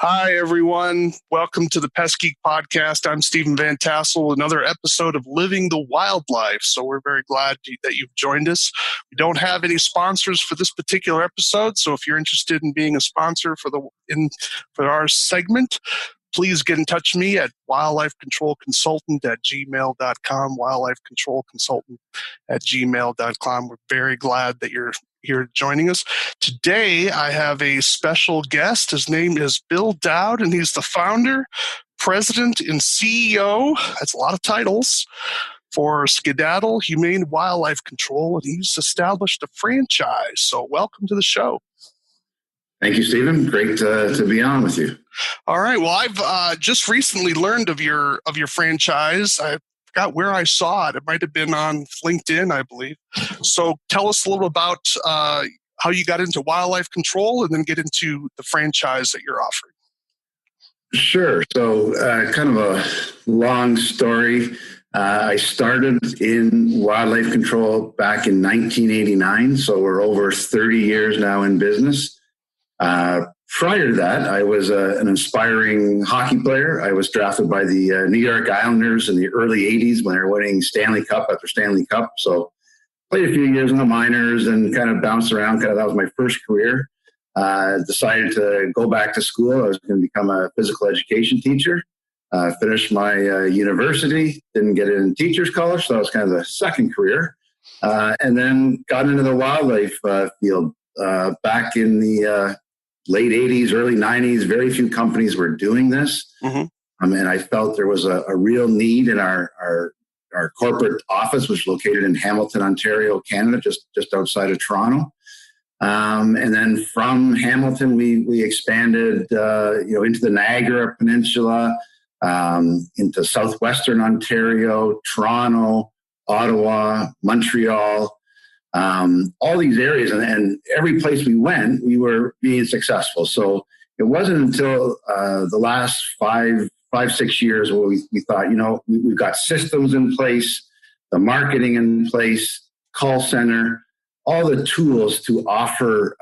Hi, everyone. Welcome to the Pest Geek Podcast. I'm Stephen Van Tassel, another episode of Living the Wildlife. So we're very glad that you've joined us. We don't have any sponsors for this particular episode, so if you're interested in being a sponsor for our segment, please get in touch with me at wildlifecontrolconsultant@gmail.com, wildlifecontrolconsultant@gmail.com. We're very glad that you're here joining us. Today, I have a special guest. His name is Bill Dowd, and he's the founder, president, and CEO, that's a lot of titles, for Skedaddle, Humane Wildlife Control, and he's established a franchise. So welcome to the show. Thank you, Stephen. Great to be on with you. All right. Well, I've just recently learned of your franchise. I forgot where I saw it. It might have been on LinkedIn, I believe. So tell us a little about how you got into wildlife control, and then get into the franchise that you're offering. Sure. So kind of a long story. I started in wildlife control back in 1989. So we're over 30 years now in business. Prior to that, I was an aspiring hockey player. I was drafted by the New York Islanders in the early 80s when they were winning Stanley Cup after Stanley Cup. So played a few years in the minors and kind of bounced around. That was my first career. Decided to go back to school. I was going to become a physical education teacher. Finished my university, didn't get in teacher's college. So that was kind of the second career. And then got into the wildlife field back in the late 80s, early 90s. Very few companies were doing this. Mm-hmm. And I felt there was a real need in our corporate office, which is located in Hamilton, Ontario, Canada, just outside of Toronto. And then from Hamilton, we expanded, into the Niagara Peninsula, into southwestern Ontario, Toronto, Ottawa, Montreal, all these areas. And every place we went, we were being successful. So it wasn't until the last 5-6 years where we thought, we've got systems in place, the marketing in place, call center, all the tools to offer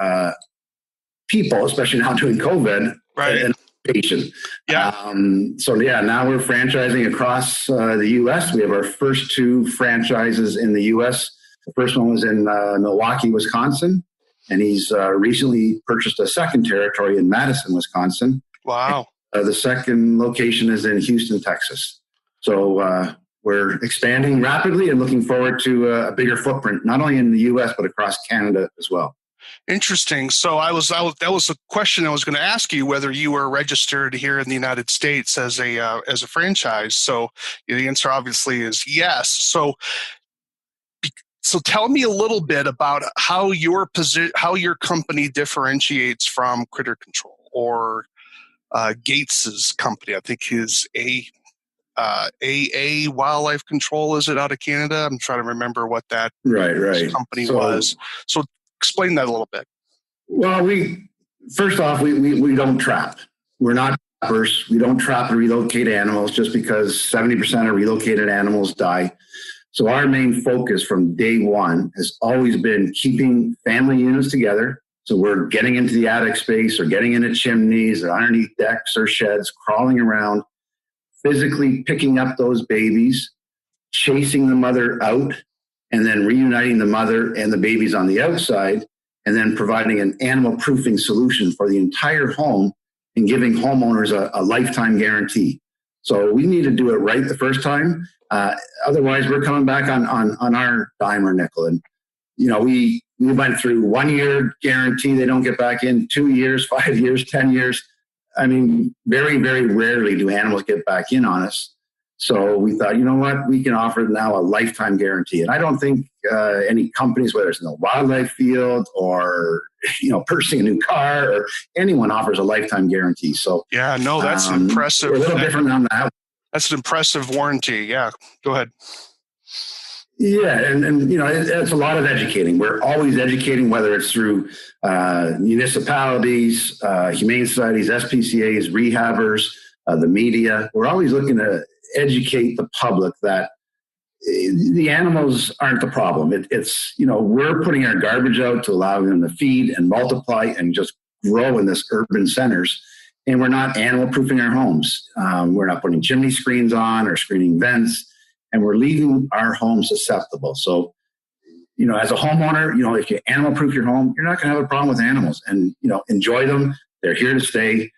people, especially now during COVID, right, an education. Yeah. Now we're franchising across the U.S. We have our first 2 franchises in the U.S. The first one was in Milwaukee, Wisconsin, and he's recently purchased a second territory in Madison, Wisconsin. Wow. The second location is in Houston, Texas. So we're expanding rapidly and looking forward to a bigger footprint, not only in the U.S., but across Canada as well. Interesting. So that was a question I was going to ask you, whether you were registered here in the United States as a franchise. So the answer obviously is yes. So tell me a little bit about how your company differentiates from Critter Control or Gates's company. I think his AA Wildlife Control, is it, out of Canada? I'm trying to remember what that company was. So explain that a little bit. Well, first off, we don't trap. We're not trappers. We don't trap and relocate animals just because 70% of relocated animals die. So our main focus from day one has always been keeping family units together. So we're getting into the attic space or getting into chimneys or underneath decks or sheds, crawling around, physically picking up those babies, chasing the mother out, and then reuniting the mother and the babies on the outside, and then providing an animal proofing solution for the entire home and giving homeowners a lifetime guarantee. So we need to do it right the first time. Otherwise, we're coming back on our dime or nickel. And, we went through 1 year guarantee. They don't get back in 2 years, 5 years, 10 years. I mean, very, very rarely do animals get back in on us. So we thought, you know what, we can offer now a lifetime guarantee. And I don't think any companies, whether it's in the wildlife field or, purchasing a new car, or anyone offers a lifetime guarantee. So yeah, no, that's impressive. We're a little different on that. That's an impressive warranty. Yeah, go ahead. Yeah, and it's a lot of educating. We're always educating, whether it's through municipalities, humane societies, SPCAs, rehabbers, the media. We're always looking to educate the public that the animals aren't the problem. It's we're putting our garbage out to allow them to feed and multiply and just grow in this urban centers. and we're not animal proofing our homes. We're not putting chimney screens on or screening vents, and we're leaving our homes susceptible. So, as a homeowner, if you animal proof your home, you're not going to have a problem with animals, and, enjoy them. They're here to stay.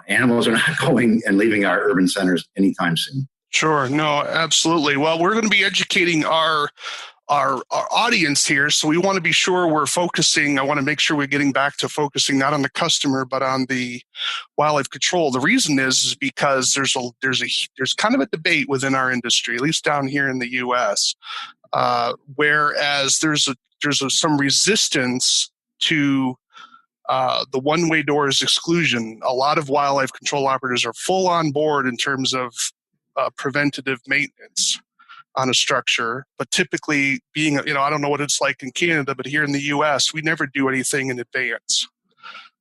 Animals are not going and leaving our urban centers anytime soon. Sure. No, absolutely. Well, we're going to be educating our audience here, so we want to be sure we're focusing. I want to make sure we're getting back to focusing not on the customer but on the wildlife control. The reason is because there's kind of a debate within our industry, at least down here in the U.S. Whereas there's some resistance to the one-way doors exclusion. A lot of wildlife control operators are full on board in terms of preventative maintenance on a structure, but typically being, I don't know what it's like in Canada, but here in the US, we never do anything in advance.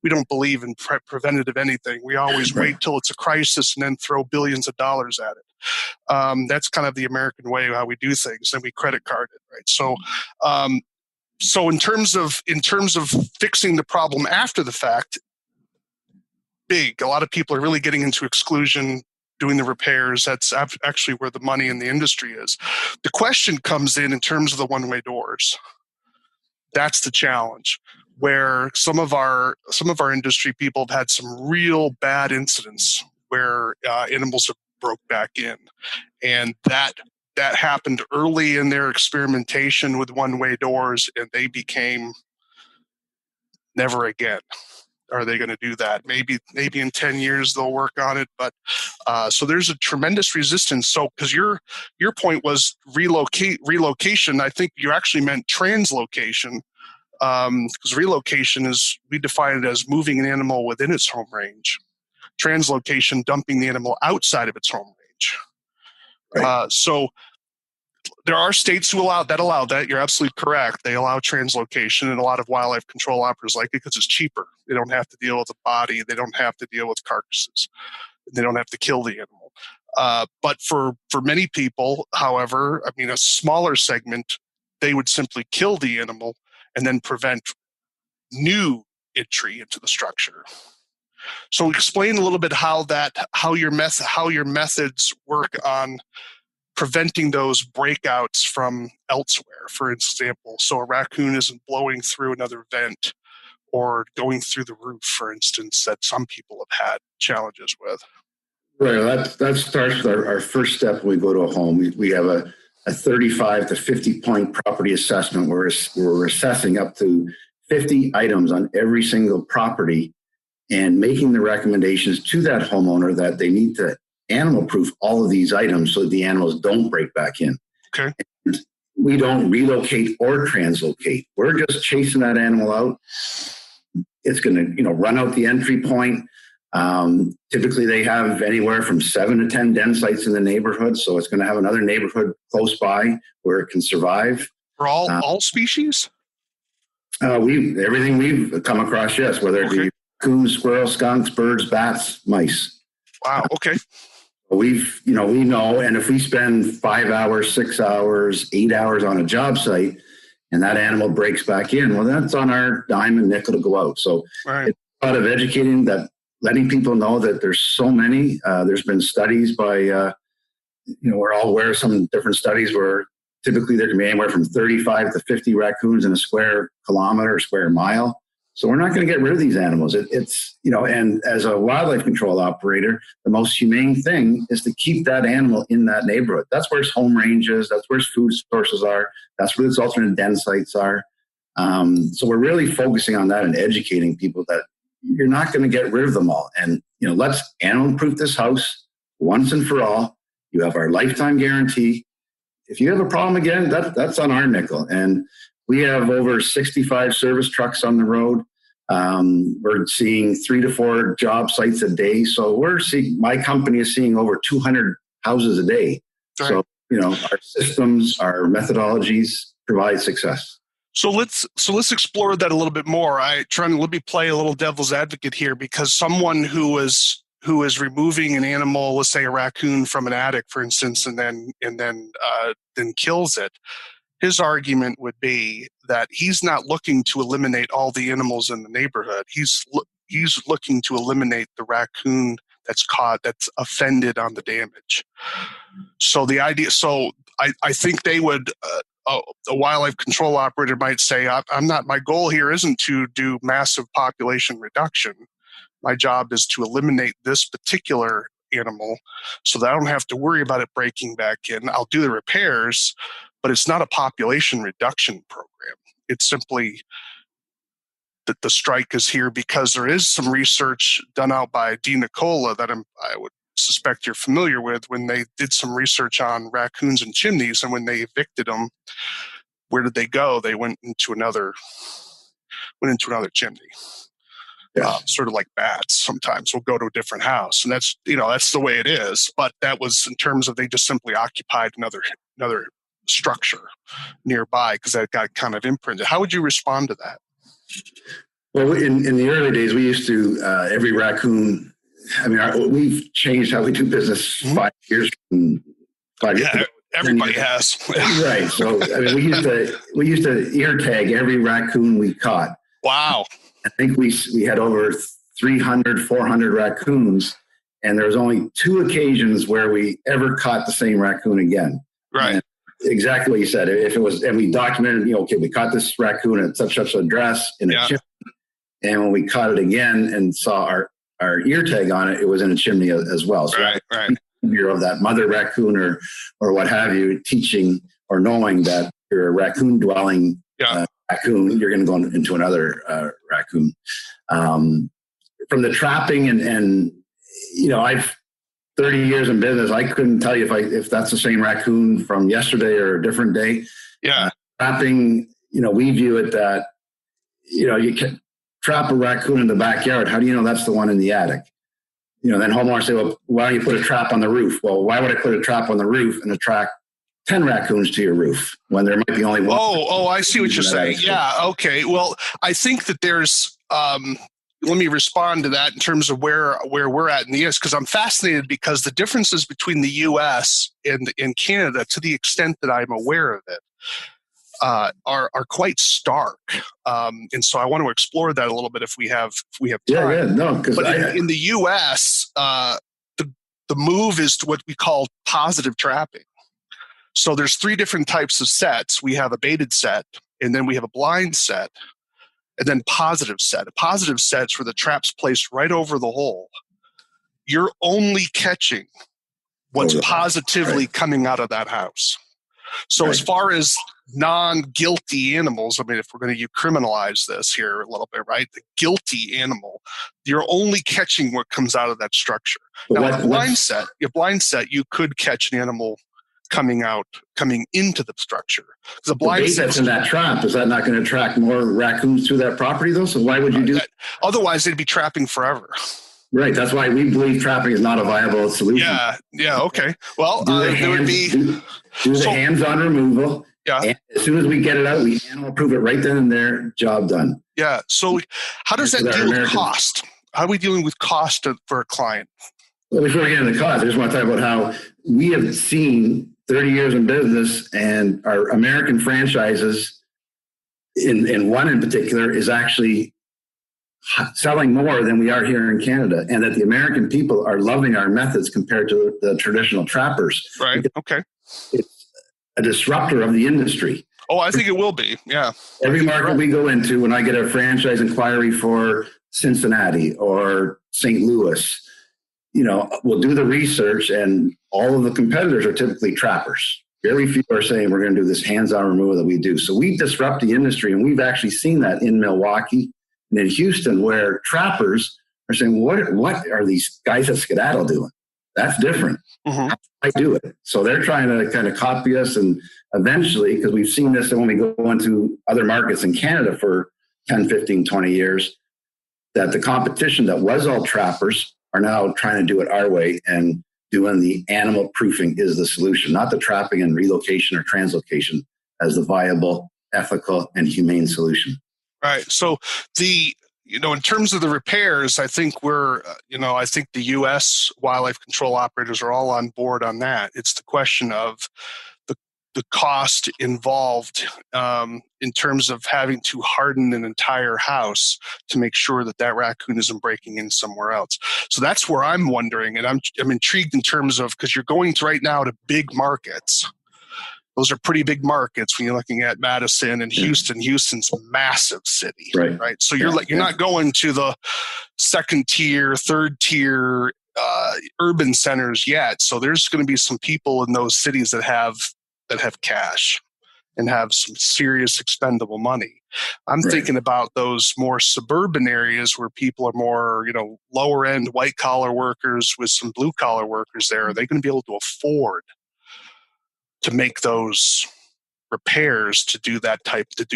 We don't believe in preventative anything. We always wait till it's a crisis and then throw billions of dollars at it. That's kind of the American way of how we do things. Then we credit card it, right? So in terms of fixing the problem after the fact, a lot of people are really getting into exclusion, doing the repairs. That's actually where the money in the industry is. The question comes in terms of the one-way doors. That's the challenge, where some of our industry people have had some real bad incidents where animals have broke back in, and that happened early in their experimentation with one-way doors, and they became never again. Are they going to do that? Maybe in 10 years they'll work on it, but so there's a tremendous resistance. So because your point was relocation, I think you actually meant translocation, because relocation is, we define it as moving an animal within its home range. Translocation, dumping the animal outside of its home range. Right. So there are states who allow that. You're absolutely correct. They allow translocation, and a lot of wildlife control operators like it because it's cheaper. They don't have to deal with the body. They don't have to deal with carcasses. They don't have to kill the animal. But for many people, however, a smaller segment, they would simply kill the animal and then prevent new entry into the structure. So explain a little bit how your methods work on preventing those breakouts from elsewhere, for example. So a raccoon isn't blowing through another vent or going through the roof, for instance, that some people have had challenges with. Right. That starts with our first step when we go to a home. We have a 35 to 50 point property assessment where we're assessing up to 50 items on every single property and making the recommendations to that homeowner that they need to animal proof all of these items so that the animals don't break back in. Okay. And we don't relocate or translocate. We're just chasing that animal out. It's going to, run out the entry point. Typically they have anywhere from 7 to 10 den sites in the neighborhood. So it's going to have another neighborhood close by where it can survive. For all species? Everything we've come across, yes, whether it be raccoons, squirrels, skunks, birds, bats, mice. Wow. Okay. We know, and if we spend 5 hours, 6 hours, 8 hours on a job site and that animal breaks back in, well, that's on our dime and nickel to go out. So It's a lot of educating, that letting people know that there's so many. There's been studies by, we're all aware of some different studies where typically there can be anywhere from 35 to 50 raccoons in a square kilometer or square mile. So we're not going to get rid of these animals. It's and as a wildlife control operator, the most humane thing is to keep that animal in that neighborhood. That's where its home range is. That's where its food sources are. That's where its alternate den sites are. So we're really focusing on that and educating people that you're not going to get rid of them all. And, let's animal proof this house once and for all. You have our lifetime guarantee. If you have a problem again, that's on our nickel. And we have over 65 service trucks on the road. We're seeing 3 to 4 job sites a day. So my company is seeing over 200 houses a day. Right. So, our systems, our methodologies provide success. So let's explore that a little bit more. Let me play a little devil's advocate here, because someone who is removing an animal, let's say a raccoon from an attic, for instance, and then kills it. His argument would be that he's not looking to eliminate all the animals in the neighborhood. He's he's looking to eliminate the raccoon that's offended on the damage. So the idea, I think they would, a wildlife control operator might say, my goal here isn't to do massive population reduction. My job is to eliminate this particular animal so that I don't have to worry about it breaking back in. I'll do the repairs, but it's not a population reduction program. It's simply that the strike is here because there is some research done out by Dean Nicola that I would suspect you're familiar with, when they did some research on raccoons and chimneys, and when they evicted them, where did they go? They went into another chimney. Yes. Sort of like bats. Sometimes we'll go to a different house, and that's the way it is. But that was in terms of they just simply occupied another structure nearby because that got kind of imprinted. How would you respond to that? Well, in the early days, we used to every raccoon. I mean, we've changed how we do business 5 years. 5 years ago. Everybody has. Right. So I mean, we used to ear tag every raccoon we caught. Wow. I think we had over 300, 400 raccoons, and there was only 2 occasions where we ever caught the same raccoon again. Right. And exactly what you said. If it was, and we documented, okay, we caught this raccoon at such an address in a chimney, and when we caught it again and saw our ear tag on it, it was in a chimney as well. So right. You're of that mother raccoon or what have you, teaching or knowing that you're a raccoon dwelling raccoon, you're going to go into another raccoon. From the trapping and I've 30 years in business. I couldn't tell you if that's the same raccoon from yesterday or a different day. Yeah. Trapping, we view it that, you can trap a raccoon in the backyard. How do you know that's the one in the attic? Then homeowners say, well, why don't you put a trap on the roof? Well, why would I put a trap on the roof and attract 10 raccoons to your roof when there might be only one? Oh, I see what you're saying. Yeah. Okay. Well, I think that there's, let me respond to that in terms of where we're at in the U.S., because I'm fascinated because the differences between the U.S. and Canada, to the extent that I'm aware of it, are quite stark. And so I want to explore that a little bit if we have time. Yeah, no, because in the U.S., the move is to what we call positive trapping. So there's 3 different types of sets. We have a baited set, and then we have a blind set, and then positive set. A positive set's where the trap's placed right over the hole. You're only catching what's positively coming out of that house. So as far as non-guilty animals, I mean, if we're going to criminalize this here a little bit, right? The guilty animal, you're only catching what comes out of that structure. Now, a blind set, you could catch an animal coming into the structure. The bait that's in that trap, is that not going to attract more raccoons to that property, though? So why would you do that? Otherwise, they'd be trapping forever. Right. That's why we believe trapping is not a viable solution. Yeah. Okay. Well, there would be the hands-on removal. Yeah. And as soon as we get it out, we animal proof it right then and there. Job done. Yeah. So how does that deal with cost? How are we dealing with cost for a client? Well, before we get into cost, I just want to talk about how we have seen 30 years in business, and our American franchises, in one in particular, is actually selling more than we are here in Canada, and that the American people are loving our methods compared to the traditional trappers. Right. Okay. It's a disruptor of the industry. Oh, I think it will be. Yeah. Every market we go into, when I get a franchise inquiry for Cincinnati or St. Louis, we'll do the research, and all of the competitors are typically trappers. Very few are saying we're going to do this hands-on removal that we do. So we disrupt the industry, and we've actually seen that in Milwaukee and in Houston, where trappers are saying, what are these guys at Skedaddle doing? That's different. Mm-hmm. How do I do it? So they're trying to kind of copy us, and eventually, because we've seen this when we go into other markets in Canada for 10, 15, 20 years, that the competition that was all trappers are now trying to do it our way, and doing the animal proofing is the solution, not the trapping and relocation or translocation as the viable, ethical, and humane solution. Right. So in terms of the repairs, I think I think the U.S. wildlife control operators are all on board on that. It's the question of the cost involved in terms of having to harden an entire house to make sure that that raccoon isn't breaking in somewhere else. So that's where I'm wondering, and I'm intrigued in terms of, because you're going right now to big markets. Those are pretty big markets when you're looking at Madison and Houston. Houston's a massive city, right? So you're not going to the second tier, third tier urban centers yet. So there's going to be some people in those cities that have cash and have some serious expendable money. I'm thinking about those more suburban areas where people are more, lower end white collar workers with some blue collar workers there. Are they going to be able to afford to make those repairs to do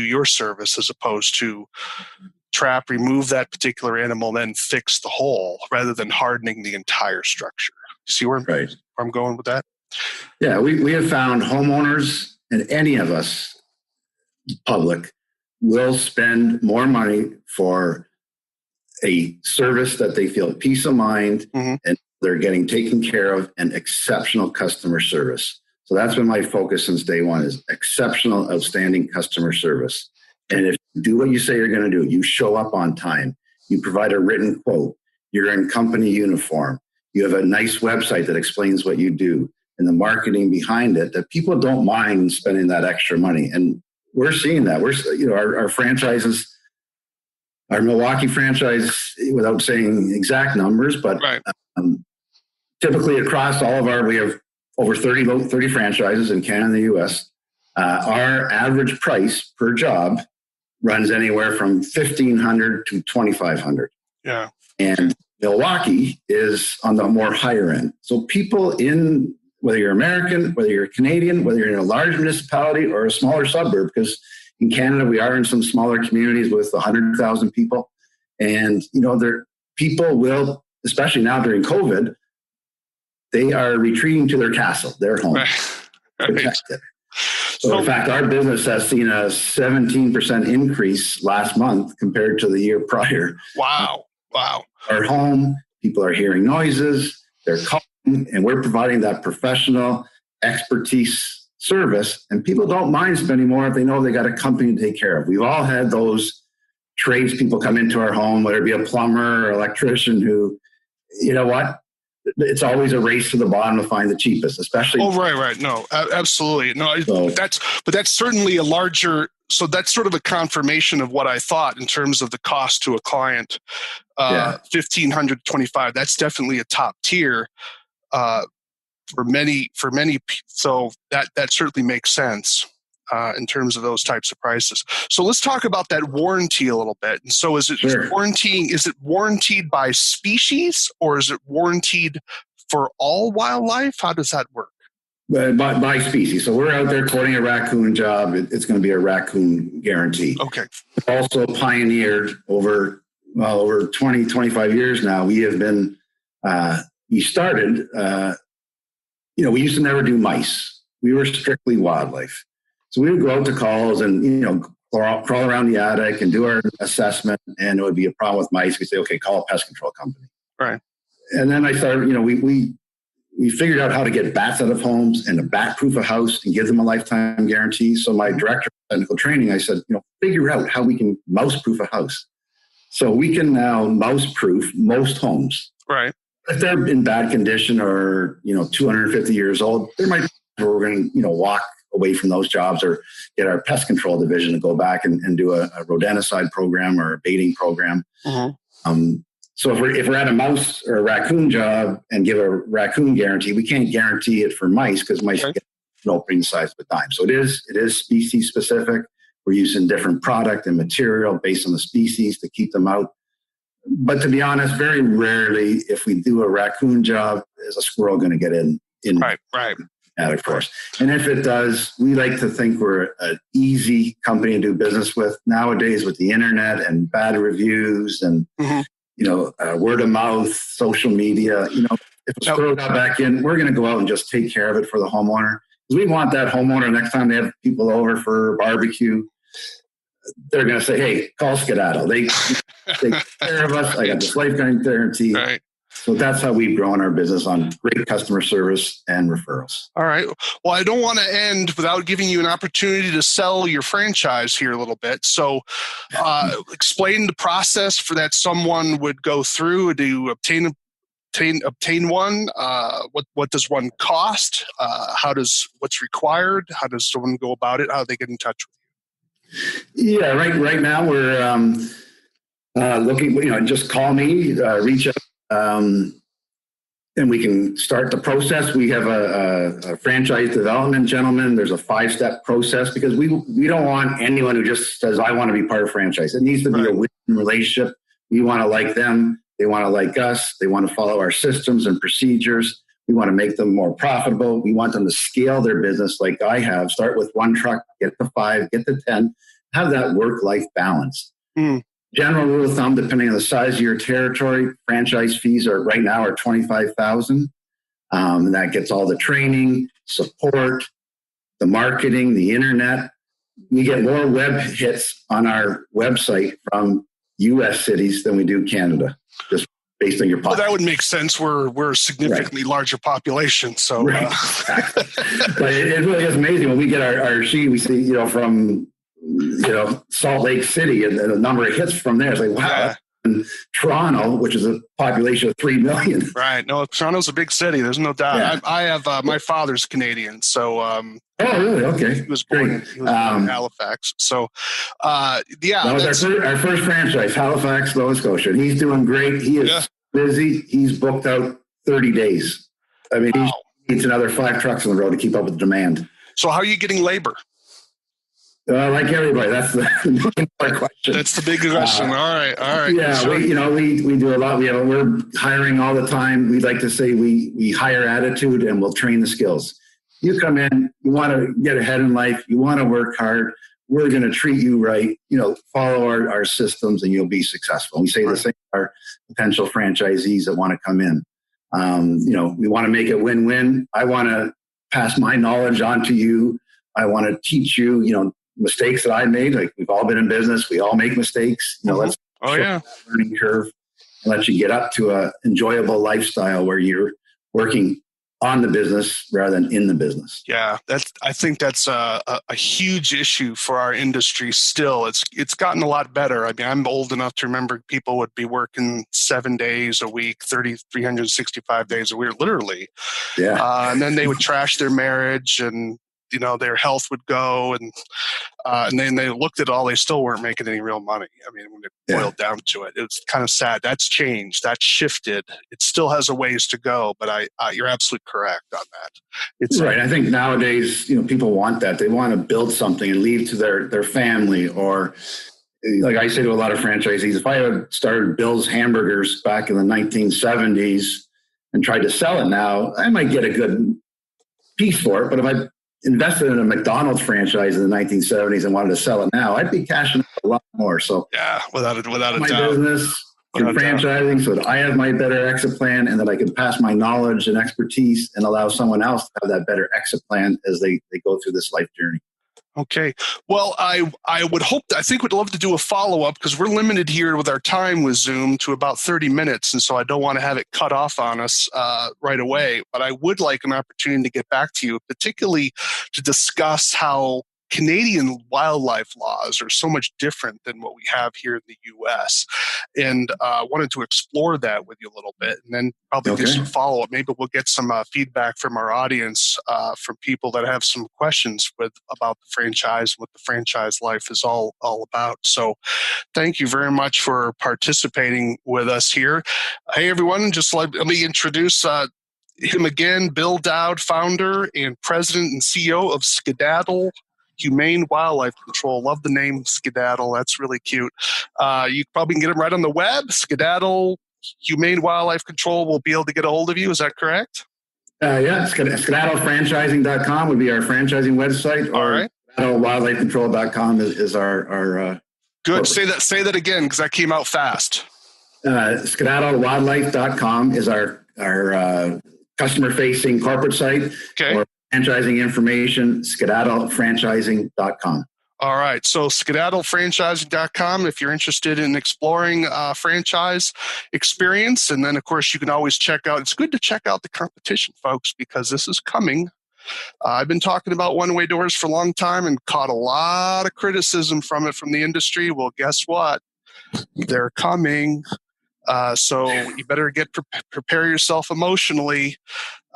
your service, as opposed to trap, remove that particular animal, then fix the hole rather than hardening the entire structure? You see where I'm going with that? Yeah, we have found homeowners, and any of us, public, will spend more money for a service that they feel peace of mind and they're getting taken care of, and exceptional customer service. So that's been my focus since day one, is exceptional, outstanding customer service. And if you do what you say you're going to do, you show up on time, you provide a written quote, you're in company uniform, you have a nice website that explains what you do, and the marketing behind it, that people don't mind spending that extra money. And we're seeing that. Our franchises, our Milwaukee franchise, without saying exact numbers, but typically across all of we have over 30 franchises in Canada and the US. Our average price per job runs anywhere from $1,500 to $2,500. Yeah. And Milwaukee is on the more higher end. So people whether you're American, whether you're Canadian, whether you're in a large municipality or a smaller suburb, because in Canada we are in some smaller communities with 100,000 people. And, people will, especially now during COVID, they are retreating to their castle, their home, protected. So in fact, our business has seen a 17% increase last month compared to the year prior. Wow. Our home, people are hearing noises, they're calling, and we're providing that professional expertise service. And people don't mind spending more if they know they got a company to take care of. We've all had those tradespeople come into our home, whether it be a plumber or electrician, who, it's always a race to the bottom to find the cheapest, especially. Oh, right. No, absolutely. No, that's certainly a larger. So that's sort of a confirmation of what I thought in terms of the cost to a client. $1,500 to $2,500. That's definitely a top tier for many. So that certainly makes sense in terms of those types of prices. So let's talk about that warranty a little bit. And so is it warranted by species, or is it warranted for all wildlife? How does that work? By species. So we're out there quoting a raccoon job. It's going to be a raccoon guarantee. Okay. Also pioneered over 20, 25 years now. We have been, we started, we used to never do mice. We were strictly wildlife. So we would go out to calls and, crawl around the attic and do our assessment, and it would be a problem with mice. We'd say, okay, call a pest control company. Right. And then I started, we figured out how to get bats out of homes and to bat-proof a house and give them a lifetime guarantee. So my director of technical training, I said, figure out how we can mouse-proof a house. So we can now mouse-proof most homes. Right. If they're in bad condition or, 250 years old, there might be where we're going to, walk away from those jobs or get our pest control division to go back and do a rodenticide program or a baiting program. So if we're at a mouse or a raccoon job and give a raccoon guarantee, we can't guarantee it for mice because mice get opening size of a dime. So it is species specific. We're using different product and material based on the species to keep them out. But to be honest, very rarely, if we do a raccoon job, is a squirrel going to get in right. Of course. And if it does, we like to think we're an easy company to do business with. Nowadays, with the internet and bad reviews and word of mouth, social media, if a squirrel got back in, we're going to go out and just take care of it for the homeowner. Because we want that homeowner, next time they have people over for barbecue, they're going to say, hey, call Skedaddle. They take care of us. I got this lifetime guarantee. Right. So that's how we've grown our business, on great customer service and referrals. All right. Well, I don't want to end without giving you an opportunity to sell your franchise here a little bit. So explain the process for that someone would go through to obtain one. What does one cost? What's required? How does someone go about it? How do they get in touch with you? Yeah, right now we're looking. Just call me, reach out, and we can start the process. We have a franchise development gentleman. There's a 5-step process, because we don't want anyone who just says, I want to be part of franchise. It needs to be a win-win relationship. We want to like them. They want to like us. They want to follow our systems and procedures. We want to make them more profitable. We want them to scale their business like I have. Start with 1 truck, get to 5, get to 10, have that work-life balance. General rule of thumb, depending on the size of your territory, franchise fees right now are $25,000. And that gets all the training, support, the marketing, the internet. We get more web hits on our website from U.S. cities than we do Canada, just based on your population. Well, that would make sense. We're a significantly larger population, so. Exactly. But it really is amazing when we get our sheet. We see, from Salt Lake City, and the number of hits from there. It's like, wow. Yeah. And Toronto, which is a population of 3 million. Right. No, Toronto's a big city. There's no doubt. Yeah. I have my father's Canadian, so. Oh, really? Okay. He was born in Halifax. So, yeah. That was our first franchise, Halifax, Nova Scotia. And he's doing great. He is busy. He's booked out 30 days. I mean, he needs another 5 trucks on the road to keep up with the demand. So, how are you getting labor? Like everybody, that's the question. That's the big question. All right. Yeah, sure. we do a lot. We're hiring all the time. We like to say we hire attitude, and we'll train the skills. You come in, you want to get ahead in life, you want to work hard. We're going to treat you right. Follow our systems, and you'll be successful. We say the same to our potential franchisees that want to come in. We want to make it win-win. I want to pass my knowledge on to you. I want to teach you, mistakes that I made. Like, we've all been in business. We all make mistakes. Let's learning curve and let you get up to a enjoyable lifestyle where you're working on the business rather than in the business. Yeah, I think that's a huge issue for our industry still. It's gotten a lot better. I mean, I'm old enough to remember people would be working 7 days a week, 365 days a week, literally. Yeah. And then they would trash their marriage, and their health would go, and then they looked at all. They still weren't making any real money. I mean, when it boiled down to it, it's kind of sad. That's changed. That's shifted. It still has a ways to go, but you're absolutely correct on that. It's right. I think nowadays, people want that. They want to build something and leave to their family, or like I say to a lot of franchisees, if I had started Bill's Hamburgers back in the 1970s and tried to sell it now, I might get a good piece for it. But if I invested in a McDonald's franchise in the 1970s and wanted to sell it now, I'd be cashing out a lot more. So yeah, without a doubt. My business and franchising, so that I have my better exit plan, and that I can pass my knowledge and expertise and allow someone else to have that better exit plan as they go through this life journey. Okay. Well, I think we'd love to do a follow-up, because we're limited here with our time with Zoom to about 30 minutes. And so I don't want to have it cut off on us right away. But I would like an opportunity to get back to you, particularly to discuss how Canadian wildlife laws are so much different than what we have here in the U.S. And wanted to explore that with you a little bit, and then probably do some follow-up. Maybe we'll get some feedback from our audience, from people that have some questions about the franchise, what the franchise life is all about. So thank you very much for participating with us here. Hey, everyone, just let me introduce him again, Bill Dowd, founder and president and CEO of Skedaddle Humane Wildlife Control. Love the name Skedaddle. That's really cute. You probably can get them right on the web. Skedaddle Humane Wildlife Control will be able to get a hold of you. Is that correct? Yeah. Skedaddlefranchising.com would be our franchising website. All right. Skedaddlewildlifecontrol.com is our good. Say that again, because that came out fast. Skedaddlewildlife.com is our customer-facing corporate site. Okay. Or franchising information, skedaddlefranchising.com. All right. So skedaddlefranchising.com if you're interested in exploring franchise experience. And then, of course, you can always check out, it's good to check out the competition, folks, because this is coming. I've been talking about one-way doors for a long time and caught a lot of criticism from it from the industry. Well, guess what? They're coming. So you better prepare yourself emotionally.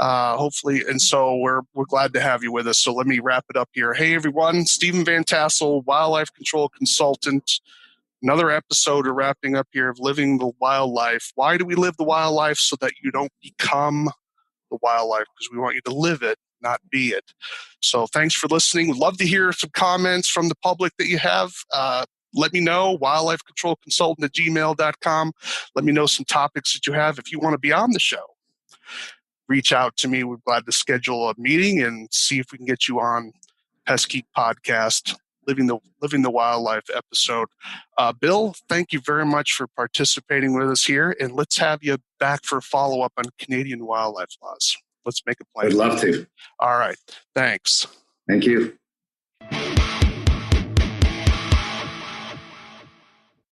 Hopefully, and so we're glad to have you with us. So let me wrap it up here. Hey everyone, Stephen Van Tassel, wildlife control consultant. Another episode of wrapping up here of living the wildlife. Why do we live the wildlife? So that you don't become the wildlife, because we want you to live it, not be it. So thanks for listening. We'd love to hear some comments from the public that you have. Let me know, wildlifecontrolconsultant@gmail.com. Let me know some topics that you have. If you want to be on the show, reach out to me. We're glad to schedule a meeting and see if we can get you on Pest Geek Podcast, Living the Wildlife episode. Bill, thank you very much for participating with us here, and let's have you back for a follow-up on Canadian wildlife laws. Let's make a plan. I'd love to. All right. Thanks. Thank you.